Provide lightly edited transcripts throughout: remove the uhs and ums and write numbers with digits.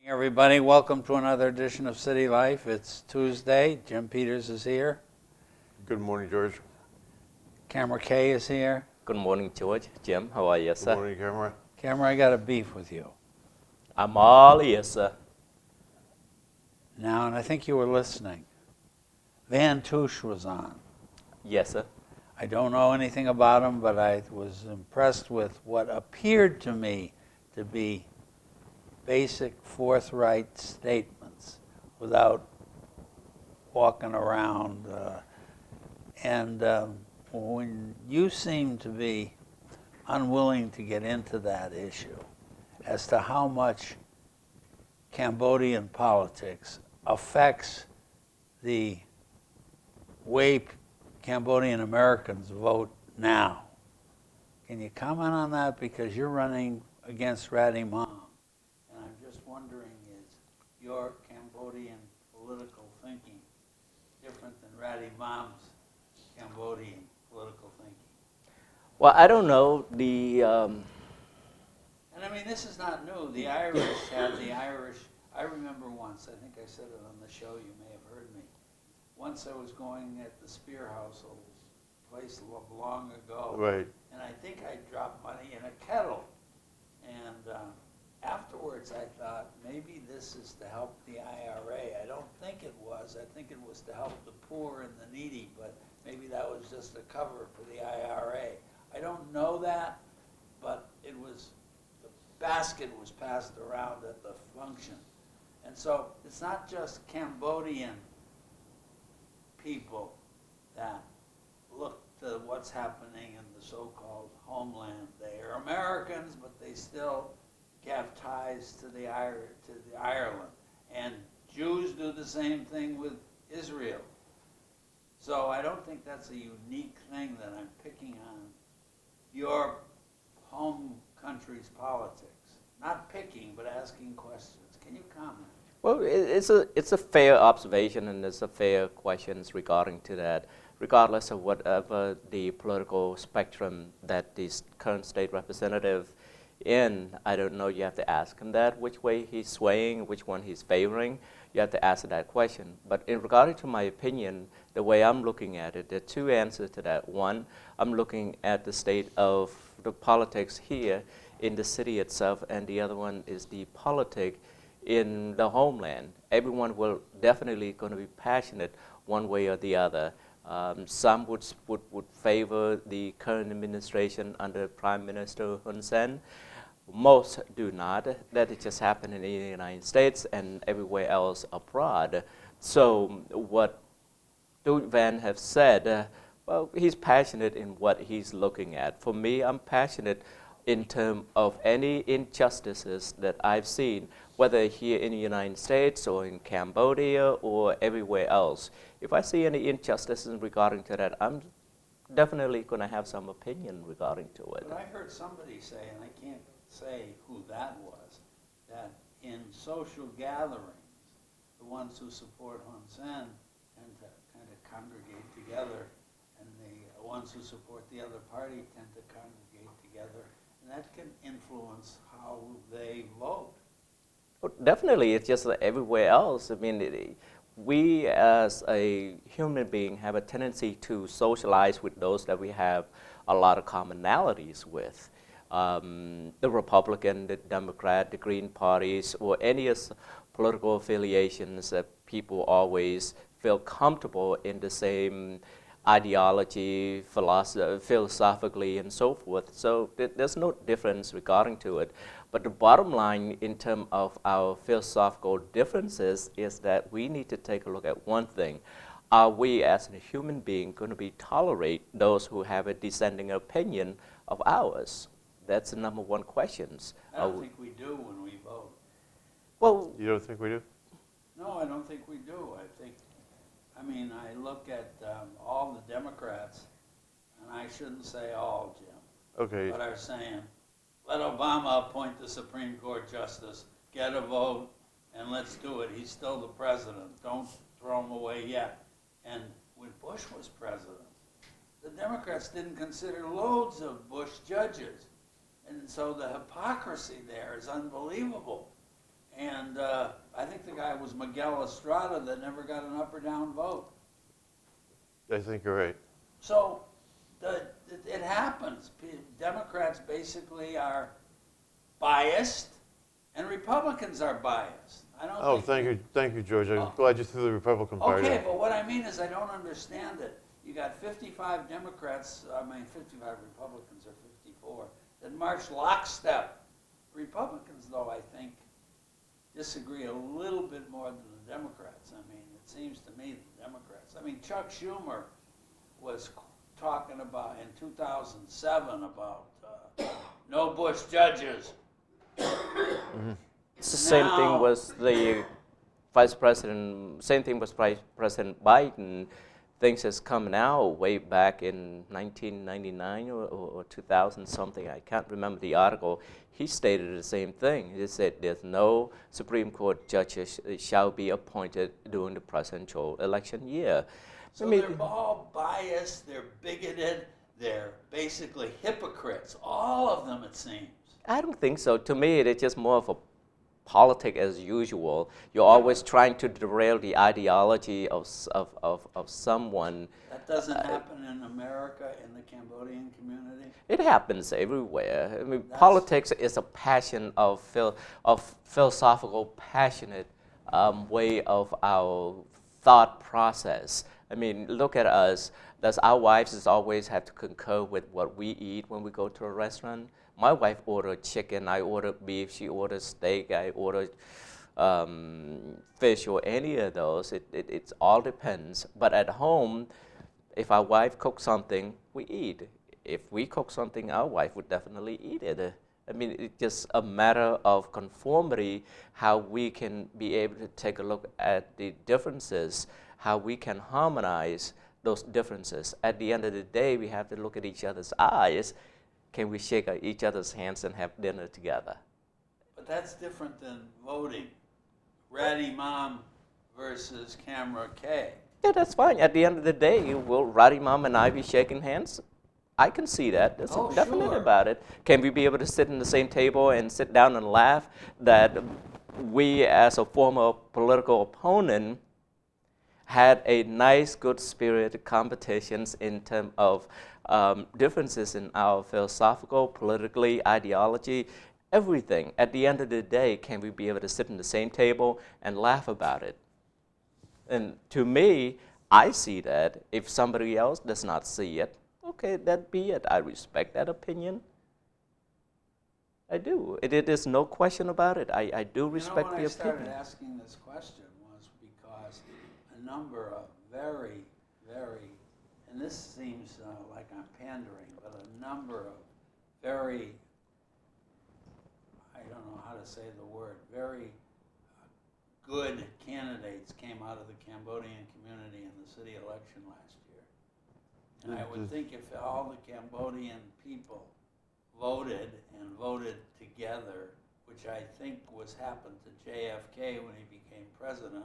Everybody, welcome to another edition of City Life. It's Tuesday. Jim Peters is here. Good morning, George. Camera K is here. Good morning, George. Jim, how are you, Good sir? morning, Camera. Camera, I got a beef with you. I'm all ears, sir. Now, and I think you were listening. Van Touche was on. Yes, sir. I don't know anything about him, but I was impressed with what appeared to me to be basic, forthright statements without walking around. When you seem to be unwilling to get into that issue as to how much Cambodian politics affects the way Cambodian Americans vote now. Can you comment on that? Because you're running against Ratty Mom. And I'm just wondering, is your Cambodian political thinking different than Ratty Mom's Cambodian political thinking? Well, I don't know. And I mean, this is not new. The Irish had the Irish. I remember once, I think I said it on the show, you may have heard me. Once I was going at the Spear household place long ago. Right. And I think I dropped money in a kettle. And afterwards I thought, maybe this is to help the IRA. I don't think it was. I think it was to help the poor and the needy, but maybe that was just a cover for the IRA. I don't know that, but it was, the basket was passed around at the function. And so it's not just Cambodian people that look to what's happening in the so-called homeland. They are Americans, but they still have ties to the Ireland. And Jews do the same thing with Israel. So I don't think that's a unique thing that I'm picking on your home country's politics. Not picking, but asking questions. Can you comment? Well, it's a fair observation, and there's a fair questions regarding to that, regardless of whatever the political spectrum that this current state representative in. I don't know. You have to ask him that, which way he's swaying, which one he's favoring. You have to ask that question. But in regard to my opinion, the way I'm looking at it, there are two answers to that. One, I'm looking at the state of the politics here in the city itself, and the other one is the politic in the homeland. Everyone will definitely going to be passionate one way or the other. Some would favor the current administration under Prime Minister Hun Sen. Most do not. That is just happening in the United States and everywhere else abroad. So what Duke Van have said, well, he's passionate in what he's looking at. For me, I'm passionate in terms of any injustices that I've seen, whether here in the United States or in Cambodia or everywhere else. If I see any injustices regarding to that, I'm definitely going to have some opinion regarding to it. But I heard somebody say, and I can't say who that was, that in social gatherings, the ones who support Hun Sen tend to kind of congregate together, and the ones who support the other party tend to congregate together, and that can influence how they vote. Well, definitely, it's just like everywhere else. I mean, we as a human being have a tendency to socialize with those that we have a lot of commonalities with. The Republican, the Democrat, the Green parties, or any political affiliations that people always feel comfortable in the same ideology, philosophically, and so forth. So there's no difference regarding to it. But the bottom line in terms of our philosophical differences is that we need to take a look at one thing. Are we as a human being going to be tolerate those who have a dissenting opinion of ours? That's the number one question. I don't think we do when we vote. Well, You don't think we do? No, I don't think we do. I mean, I look at all the Democrats, and I shouldn't say all, Jim, Okay. but are saying, let Obama appoint the Supreme Court justice, get a vote, and let's do it. He's still the president. Don't throw him away yet. And when Bush was president, the Democrats didn't consider loads of Bush judges. And so the hypocrisy there is unbelievable. And I think the guy was Miguel Estrada that never got an up or down vote. I think you're right. So it happens. Democrats basically are biased, and Republicans are biased. I don't Oh, think thank you, George. I'm Oh. glad you threw the Republican Party Okay, out. but what I mean is I don't understand it. You got 55 Democrats, 55 Republicans or 54, that march lockstep. Republicans, though, I think, disagree a little bit more than the Democrats. I mean, it seems to me the Democrats. I mean, Chuck Schumer was talking about in 2007 about no Bush judges. It's the same Now- thing was the Vice President, same thing was Vice President Biden. Things has come out way back in 1999 or 2000 something. I can't remember the article. He stated the same thing. He said there's no Supreme Court judges shall be appointed during the presidential election year. So I mean, they're all biased, they're bigoted, they're basically hypocrites. All of them, it seems. I don't think so. To me, it's just more of a politic as usual. You're always trying to derail the ideology of someone. That doesn't happen in America, in the Cambodian community. It happens everywhere. I mean, That's- politics is a passion of philosophical, passionate way of our thought process. I mean, look at us. Does our wives always have to concur with what we eat when we go to a restaurant? My wife ordered chicken, I ordered beef, she ordered steak, I ordered fish or any of those. It all depends. But at home, if our wife cooks something, we eat. If we cook something, our wife would definitely eat it. I mean, it's just a matter of conformity, how we can be able to take a look at the differences, how we can harmonize those differences. At the end of the day, we have to look at each other's eyes. Can we shake each other's hands and have dinner together? But that's different than voting. Ratty Mom versus Camera K. Yeah, that's fine. At the end of the day, will Roddy Mom and I be shaking hands? I can see that. There's Oh, definitely sure. about it. Can we be able to sit in the same table and sit down and laugh that we, as a former political opponent, had a nice, good spirited competitions in terms of differences in our philosophical, politically, ideology, everything. At the end of the day, can we be able to sit in the same table and laugh about it? And to me, I see that. If somebody else does not see it, okay, that be it. I respect that opinion. I do. It is no question about it. I do respect when the I started opinion. asking this question was because a number of very, very, and this seems like I'm pandering, but a number of very, I don't know how to say the word, very good candidates came out of the Cambodian community in the city election last year. And I would think if all the Cambodian people voted and voted together, which I think was happened to JFK when he became president,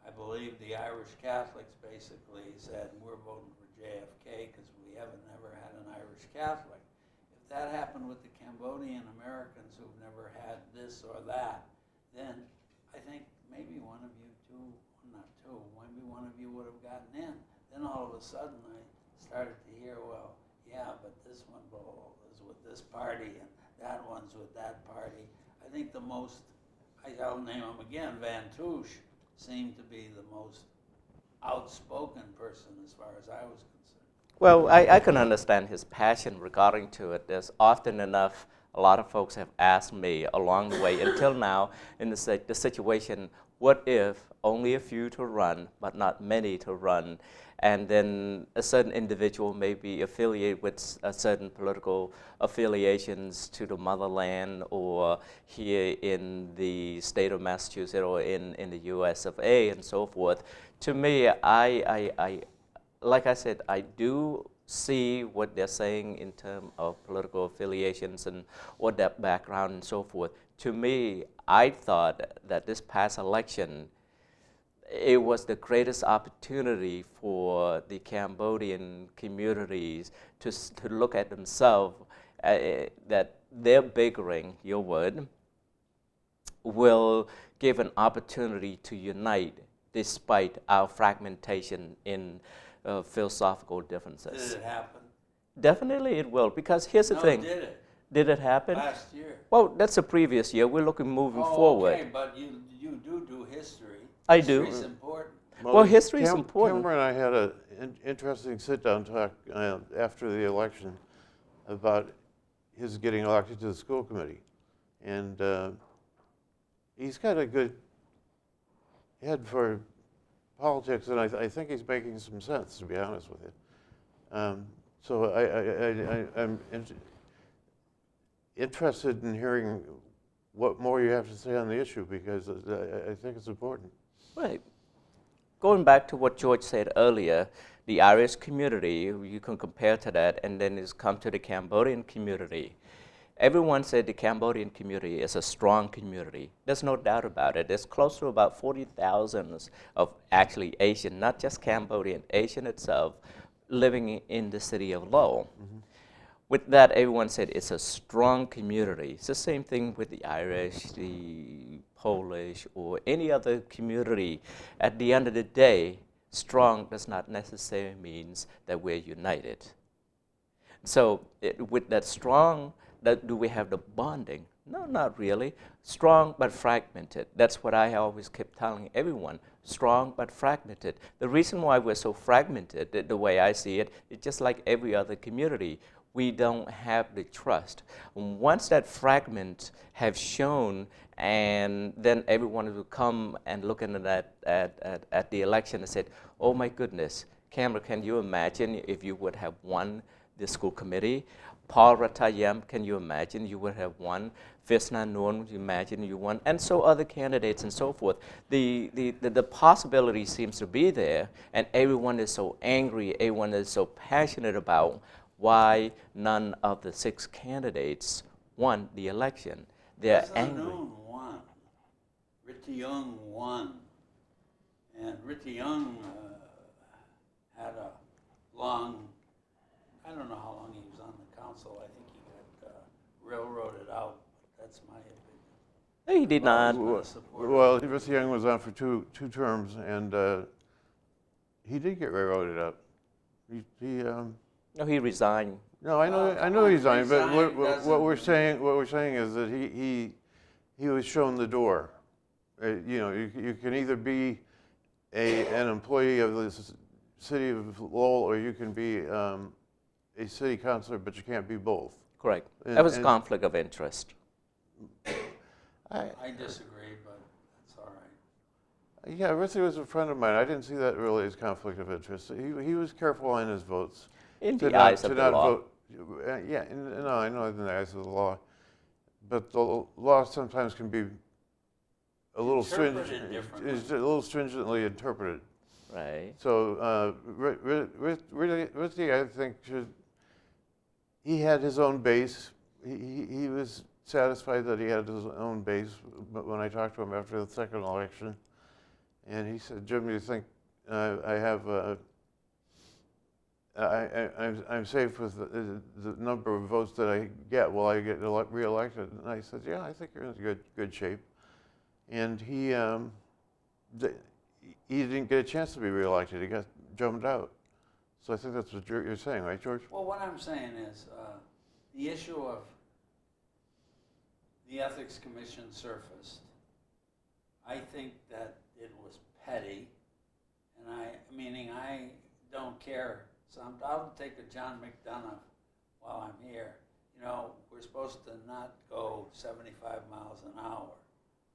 I believe the Irish Catholics basically said, we're voting for JFK because we haven't never had an Irish Catholic. If that happened with the Cambodian Americans who've never had this or that, then I think maybe one of you two, not two, maybe one of you would have gotten in. Then all of a sudden I started to hear, well, yeah, but this one is with this party and that one's with that party. I think the most, I'll name him again, Van Touche seemed to be the most outspoken person as far as I was concerned. Well, I can understand his passion regarding to it. There's often enough, a lot of folks have asked me along the way until now in the situation, what if only a few to run, but not many to run? And then a certain individual may be affiliated with a certain political affiliations to the motherland or here in the state of Massachusetts or in the US of A and so forth. To me, like I said, I do see what they're saying in terms of political affiliations and what that background and so forth. To me, I thought that this past election, it was the greatest opportunity for the Cambodian communities to look at themselves, that they're bickering, your word, will give an opportunity to unite despite our fragmentation in philosophical differences. Did it happen? Definitely it will, because here's the No, thing. did it? Did it happen? Last year. Well, that's the previous year. We're looking moving Oh, forward. okay, but you do history. I do. History's important. Well, history is important. Cameron and I had an interesting sit-down talk after the election about his getting elected to the school committee. And he's got a good head for politics, and I think he's making some sense, to be honest with you. So I'm interested in hearing what more you have to say on the issue, because I think it's important. Right. Going back to what George said earlier, the Irish community, you can compare to that, and then it's come to the Cambodian community. Everyone said the Cambodian community is a strong community. There's no doubt about it. There's close to about 40,000 of actually Asian, not just Cambodian, Asian itself, living in the city of Lowell. Mm-hmm. With that, everyone said it's a strong community. It's the same thing with the Irish, the Polish, or any other community. At the end of the day, strong does not necessarily mean that we're united. So with that strong, do we have the bonding? No, not really. Strong but fragmented. That's what I always kept telling everyone. Strong but fragmented. The reason why we're so fragmented, the way I see it, is just like every other community. We don't have the trust. Once that fragment have shown, and then everyone will come and look into that at the election and said, oh my goodness, Cameron, can you imagine if you would have won the school committee? Paul Ratayam, can you imagine you would have won? Visna Noon, you imagine you won? And so other candidates and so forth. The possibility seems to be there, and everyone is so angry, everyone is so passionate about why none of the 6 candidates won the election. They're angry. Noon won. Ritayung won. And Ritayung had a long, I don't know how long he was on the council. I think he got railroaded out. That's my opinion. He did not. Well, Rith Young was on for two terms, and he did get railroaded out. No, he resigned. No, I know he resigned, but what we're saying is that he was shown the door. You can either be an employee of the city of Lowell, or you can be a city councilor, but you can't be both. Correct. That was a conflict of interest. I disagree, but that's all right. Yeah, Rithy was a friend of mine. I didn't see that really as conflict of interest. He was careful on his votes. In the eyes of the law. Yeah, no, I know in the eyes of the law. But the law sometimes can be a little stringently interpreted. Right. So Rithy, I think, he had his own base. He was satisfied that he had his own base. But when I talked to him after the second election, and he said, Jim, you think I'm safe with the number of votes that I get. Will I get reelected? And I said, yeah, I think you're in good shape. And he didn't get a chance to be reelected. He got jumped out. So I think that's what you're saying, right, George? Well, what I'm saying is the issue of the Ethics Commission surfaced. I think that it was petty, and I don't care. So I'll take a John McDonough while I'm here. We're supposed to not go 75 miles an hour,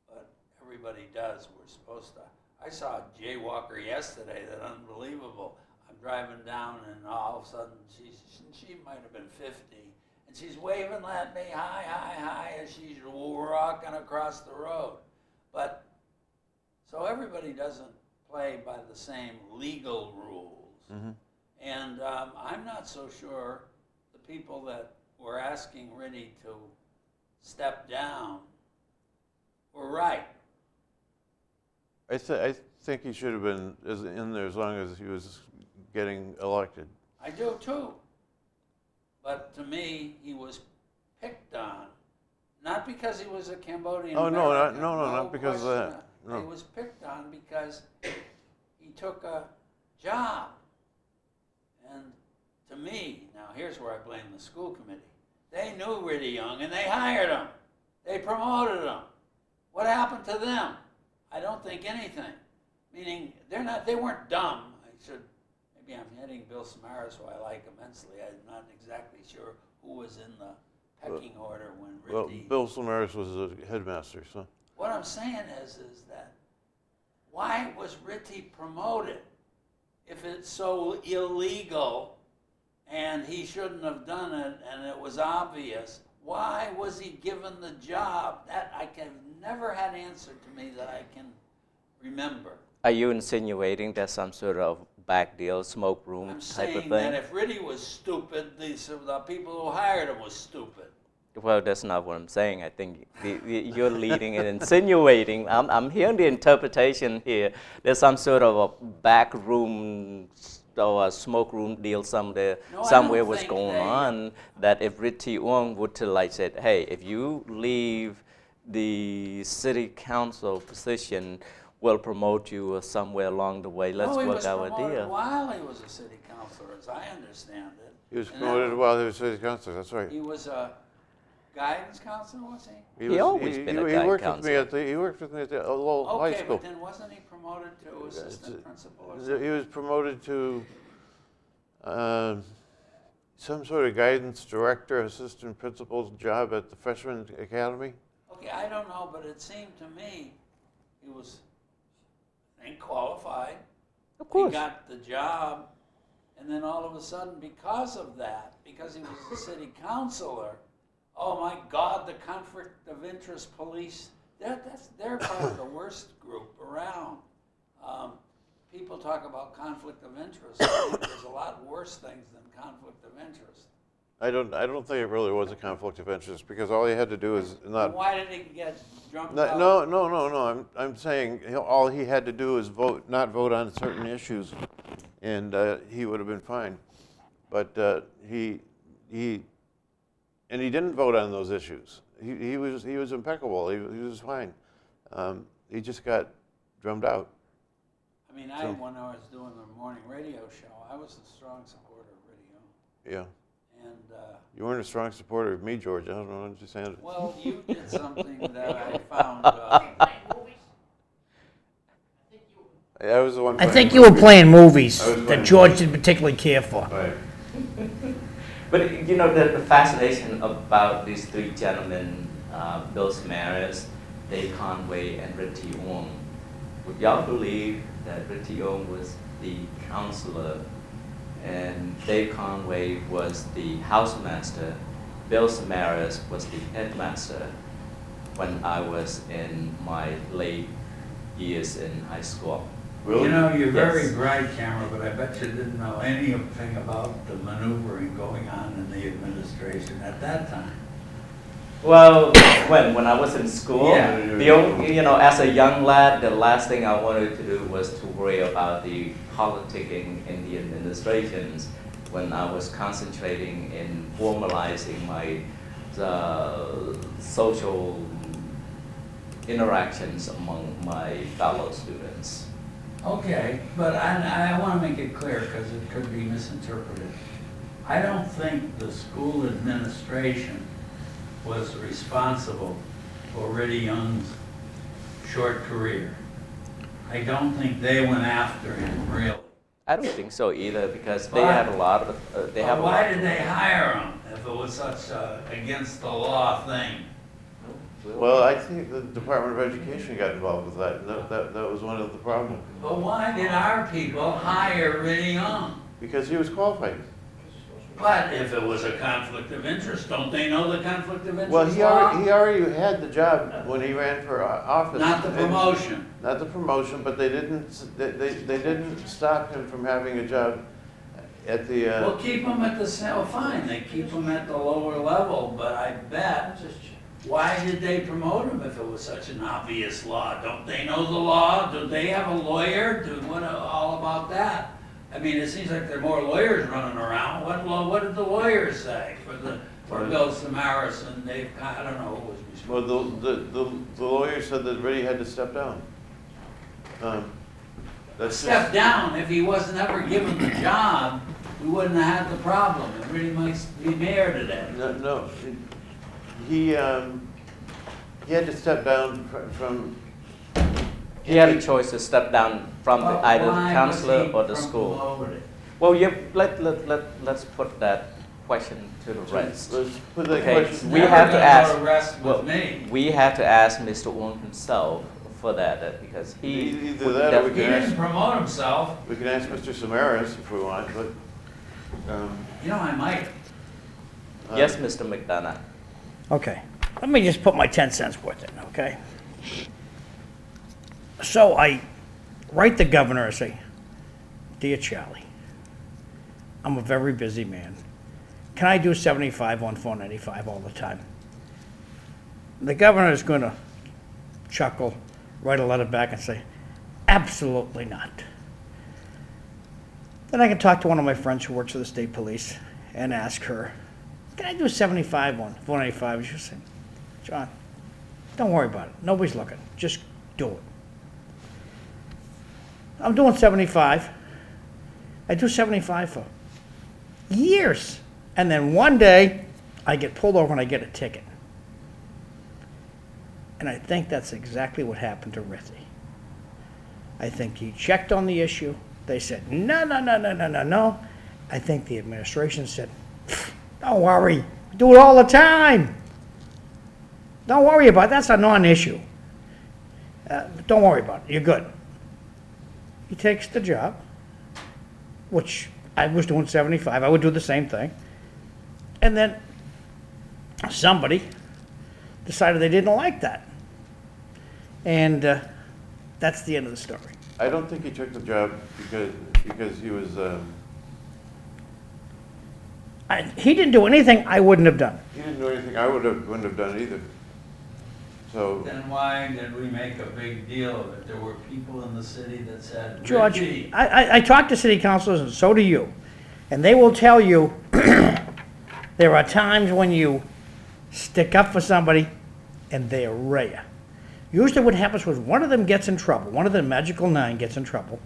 but everybody does. We're supposed to. I saw a jaywalker yesterday that unbelievable. I'm driving down, and all of a sudden she might have been 50, and she's waving at me, hi, hi, hi, as she's walking across the road. But so everybody doesn't play by the same legal rules. Mm-hmm. And I'm not so sure the people that were asking Ritty to step down were right. I think he should have been in there as long as he was getting elected. I do too. But to me, he was picked on, Not because he was a Cambodian Oh, no, American. not because of question. that. No. He was picked on because he took a job. And to me, now here's where I blame the school committee. They knew Ritty Young and they hired him. They promoted him. What happened to them? I don't think anything. Meaning they weren't dumb. Maybe I'm hitting Bill Samaras, who I like immensely. I'm not exactly sure who was in the pecking order when Well, Ritty. Bill Samaras was the headmaster, so. What I'm saying is that why was Ritty promoted if it's so illegal and he shouldn't have done it and it was obvious? Why was he given the job? That I can never had answered to me that I can remember. Are you insinuating there's some sort of back deal, smoke room I'm type of saying that thing? if Ritty was stupid, the people who hired him was stupid. Well, that's not what I'm saying. I think you're leading and insinuating. I'm hearing the interpretation here. There's some sort of a back room or a smoke room deal somewhere was think going on. That if Ritty Ong would to like said, hey, if you leave the city council position, we'll promote you somewhere along the way. Let's work out a He was promoted deal. while he was a city councilor, as I understand it. He was And promoted while he was city councilor, that's right. He was a guidance counselor, was he? He always been a guy worked counselor. he worked with me at the Lowell High Okay, School. but then wasn't he promoted to assistant principal or He something? was promoted to some sort of guidance director, assistant principal's job at the freshman academy. Okay, I don't know, but it seemed to me he was, I think, qualified. Of course. He got the job, and then all of a sudden, because of that, because he was a city councilor, oh my God, the conflict of interest police, they're probably the worst group around. People talk about conflict of interest. I think there's a lot worse things than conflict of interest. I don't think it really was a conflict of interest because all he had to do is not. Why did he get drunk? No. I'm saying all he had to do is not vote on certain issues, and he would have been fine. But he didn't vote on those issues. He was impeccable. He was fine. He just got drummed out. I mean, when I was doing the morning radio show, I was a strong supporter of radio. Yeah. And You weren't a strong supporter of me, George. I don't know what you're saying. well, you did something that I found. I was the one. I playing think the you were movie. playing movies I was playing that George didn't particularly care for. Right. But you know, the fascination about these three gentlemen, Bill Samaras, Dave Conway, and Ritty Ong, would y'all believe that Ritty Ong was the counselor and Dave Conway was the housemaster, Bill Samaras was the headmaster when I was in my late years in high school? You know, you're very Yes. bright, Cameron, but I bet you didn't know anything about the maneuvering going on in the administration at that time. Well, when I was in school, Yeah. As a young lad, the last thing I wanted to do was to worry about the politicking in the administrations. When I was concentrating in formalizing my social interactions among my fellow students. Okay, but I want to make it clear because it could be misinterpreted. I don't think the school administration was responsible for Ritty Young's short career. I don't think they went after him, really. I don't think so either because they Why? have a lot of. Why did they hire him if it was such a against the law thing? Well, I think the Department of Education got involved with that, and that was one of the problems. But why did our people hire Ritty Young? Because he was qualified. But if it was a conflict of interest, don't they know the conflict of interest Well, law? he already had the job when he ran for office. Not the promotion. Not the promotion, but they didn't stop him from having a job at the. Well, keep them at the same, fine, they keep them at the lower level, but I bet, why did they promote him if it was such an obvious law? Don't they know the law? Do they have a lawyer? What all about that? I mean, it seems like there are more lawyers running around. What did the lawyers say for or Bill Samaras and Dave, I don't know who was responsible. Well, the lawyer said that Reddy had to step down. That's Step just, down, if he wasn't ever given the job, we wouldn't have had the problem. It really might be mayor today. no, he had to step down from. He had a choice to step down from either the Why was counselor he or the from school. promoted? Well, yeah, let's put that question to the rest. Let's put that Okay, question. we Never have to gonna ask. go to rest with Well, me. we have to ask Mr. Wong himself for that because he. Either would that or we He can definitely- didn't promote himself. We can ask Mr. Samaras if we want, but. You know, I might. Yes, Mr. McDonough. Okay, let me just put my 10 cents worth in, okay? So I write the governor and say, "Dear Charlie, I'm a very busy man. Can I do 75 on 495 all the time?" The governor is going to chuckle, write a letter back and say, "Absolutely not." Then I can talk to one of my friends who works for the state police and ask her, "Can I do 75 on 495? And she'll say, "John, don't worry about it. Nobody's looking. Just do it." I'm doing 75. I do 75 for years. And then one day, I get pulled over and I get a ticket. And I think that's exactly what happened to Rithy. I think he checked on the issue. They said, no, no, no, no, no, no, no. I think the administration said, "Don't worry, we do it all the time. Don't worry about it. That's a non-issue. Don't worry about it. You're good." He takes the job, which I was doing 75. I would do the same thing. And then somebody decided they didn't like that. And that's the end of the story. I don't think he took the job because he was, He didn't do anything I wouldn't have done. he didn't do anything I wouldn't have done either. So, Then why did we make a big deal of it? There were people in the city that said, George, "Richie, I talk to city councilors, and so do you, and they will tell you there are times when you stick up for somebody and they are rare. Usually what happens was one of them gets in trouble, one of the magical 9 gets in trouble,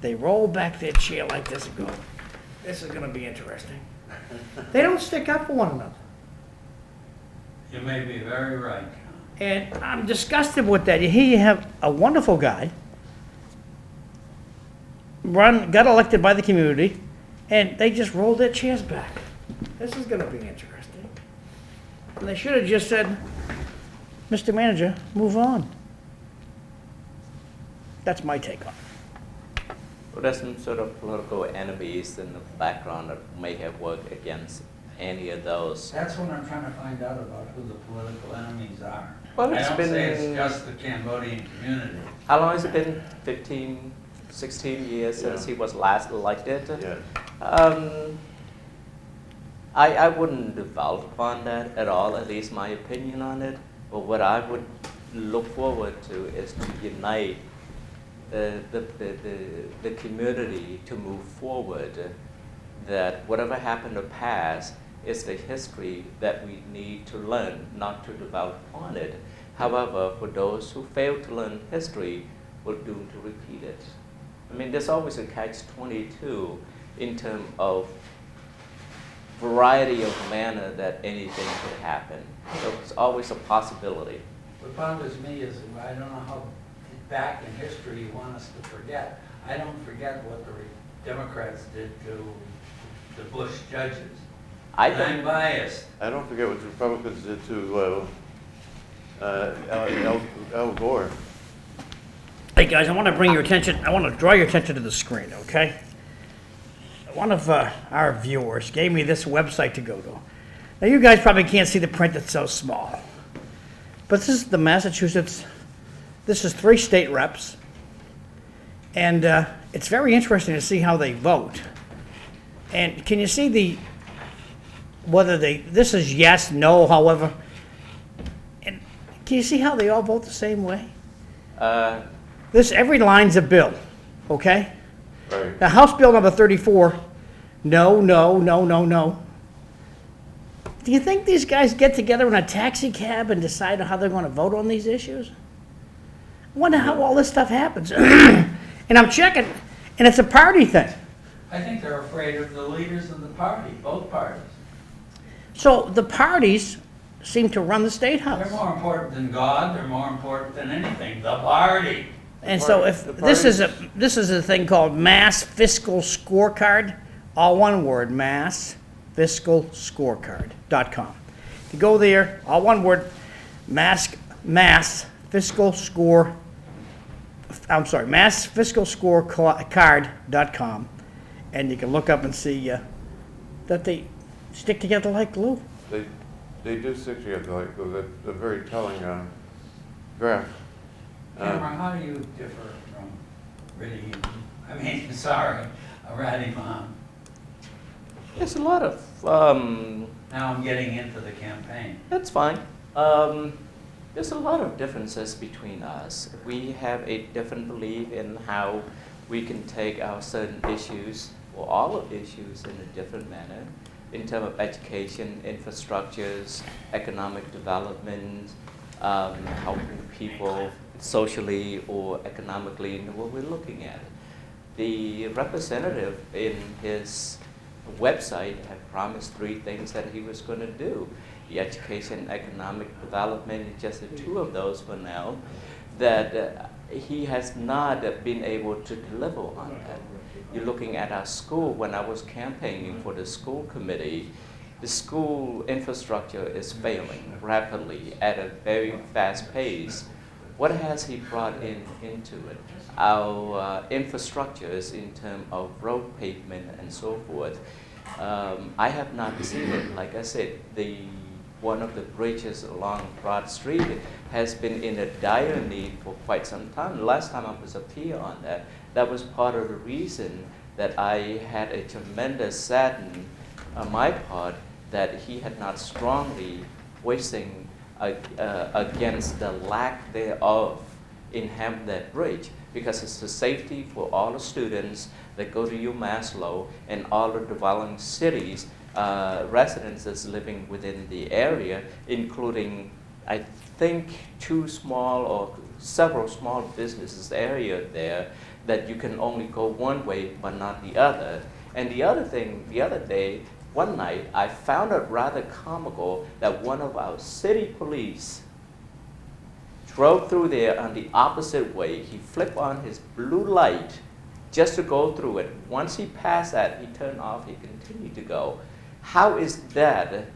they roll back their chair like this and go, "This is gonna be interesting." They don't stick up for one another. you may be very right, John." And I'm disgusted with that. Here you have a wonderful guy, got elected by the community, and they just rolled their chairs back. This is gonna be interesting. And they should have just said, "Mr. Manager, move on." That's my take on it. Well, there's some sort of political enemies in the background that may have worked against any of those. That's what I'm trying to find out about who the political enemies are. Well, I it's don't been- say it's just the Cambodian community. How long has it been? 15, 16 years since Yeah. he was last elected? yeah. I wouldn't devolve upon that at all, at least my opinion on it. But what I would look forward to is to unite the community to move forward. That whatever happened in the past is the history that we need to learn, not to develop on it. However, for those who fail to learn history, we're doomed to repeat it. I mean, there's always a catch-22 in terms of variety of manner that anything could happen. So it's always a possibility. What bothers me is, I don't know how back in history you want us to forget. I don't forget what the Democrats did to the Bush judges. I And I'm don't, biased. I don't forget what the Republicans did to Al Gore. Hey, guys, I want to bring your attention, I want to draw your attention to the screen, okay? One of our viewers gave me this website to go to. Now, you guys probably can't see the print, it's so small. But this is the Massachusetts, this is 3 state reps. And it's very interesting to see how they vote. And can you see this is yes, no, however. And can you see how they all vote the same way? Every line's a bill, okay? Right. Now, House Bill number 34, no, no, no, no, no. Do you think these guys get together in a taxi cab and decide how they're going to vote on these issues? I wonder how all this stuff happens. And I'm checking, and it's a party thing. I think they're afraid of the leaders of the party, both parties. So the parties seem to run the State House. They're more important than God, they're more important than anything, the party. And so if this is a thing called Mass Fiscal Scorecard, all one word, massfiscalscorecard.com. If you go there, all one word, massfiscalscorecard.com, and you can look up and see that they stick together like glue. They do stick together like glue. That's a very telling graph. Cameron, how do you differ from Ratty Mom? There's a lot of, Now I'm getting into the campaign. that's fine. There's a lot of differences between us. We have a different belief in how we can take our certain issues, or all of issues, in a different manner, in terms of education, infrastructures, economic development, helping people socially or economically in what we're looking at. The representative in his website had promised 3 things that he was going to do. The education, economic development, just the 2 of those for now, that he has not been able to deliver on that. You're looking at our school. When I was campaigning for the school committee, the school infrastructure is failing rapidly at a very fast pace. What has he brought into it? Our infrastructures in terms of road pavement and so forth. I have not seen it. Like I said, one of the bridges along Broad Street has been in a dire need for quite some time. The last time I was up here on that was part of the reason that I had a tremendous sadden on my part that he had not strongly voicing against the lack thereof in having that bridge, because it's the safety for all the students that go to UMass Lowell and all the developing cities, residences living within the area, including, I think, 2 small or several small businesses area there that you can only go one way but not the other. And the other thing, the other day, one night, I found it rather comical that one of our city police drove through there on the opposite way. He flipped on his blue light just to go through it. Once he passed that, he turned off, he continued to go. How is that,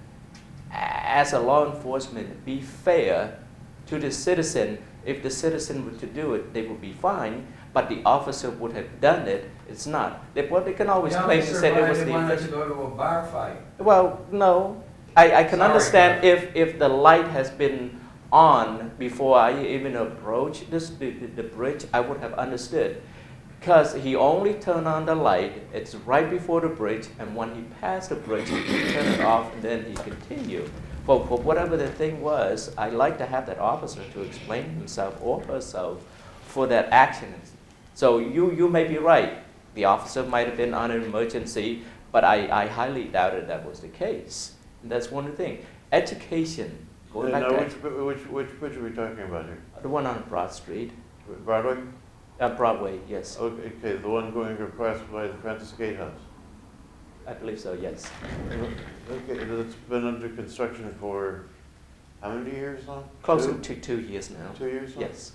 as a law enforcement, be fair to the citizen? If the citizen were to do it, they would be fine, but the officer would have done it. It's not. They can always claim to say it was the wanted to official. go to a bar fight. Well, no. I can Sorry, understand but- if the light has been on before I even approached the bridge, I would have understood. Because he only turned on the light, it's right before the bridge, and when he passed the bridge, he turned it off, and then he continued. For whatever the thing was, I like to have that officer to explain himself or herself for that action. So you may be right. The officer might have been on an emergency, but I highly doubted that was the case. And that's one thing. Education, going back Now, to which bridge are we talking about here? the one on Broad Street, Broadway? Broadway, yes. Okay, the one going across by the Francis Gatehouse. I believe so, yes. Okay, it's been under construction for how many years now? Close 2? to 2 years now. 2 years now? Yes.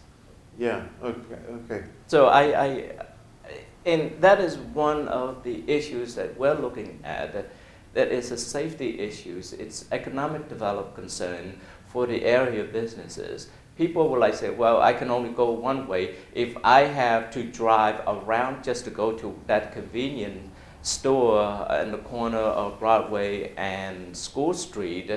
Yeah, okay. So and that is one of the issues that we're looking at, that is a safety issues. It's economic development concern for the area businesses. People will say, well, I can only go one way. If I have to drive around just to go to that convenient store in the corner of Broadway and School Street,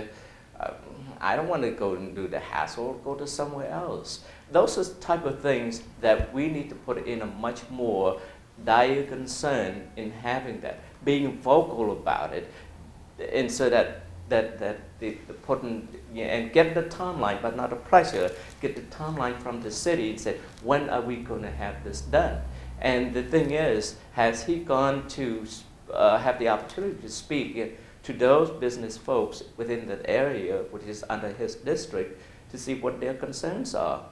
I don't want to go and do the hassle, go to somewhere else. Those are the type of things that we need to put in a much more dire concern in having that, being vocal about it, and so that the putting and get the timeline, but not the pressure. Get the timeline from the city and say, when are we going to have this done? And the thing is, has he gone to have the opportunity to speak to those business folks within that area, which is under his district, to see what their concerns are.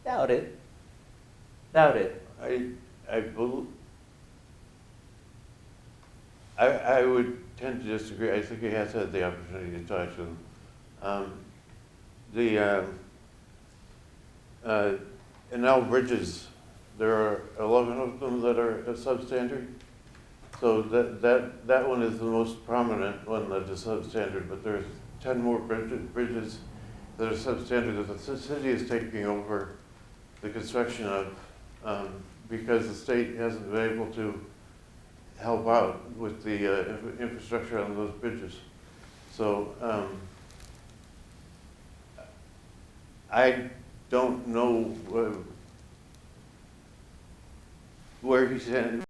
Doubt it. Doubt it. I would tend to disagree. I think he has had the opportunity to talk to them. In L Bridges, there are 11 of them that are substandard. So that one is the most prominent one that is substandard, but there's 10 more bridges that are substandard that the city is taking over the construction of because the state hasn't been able to help out with the infrastructure on those bridges. So I don't know where he stands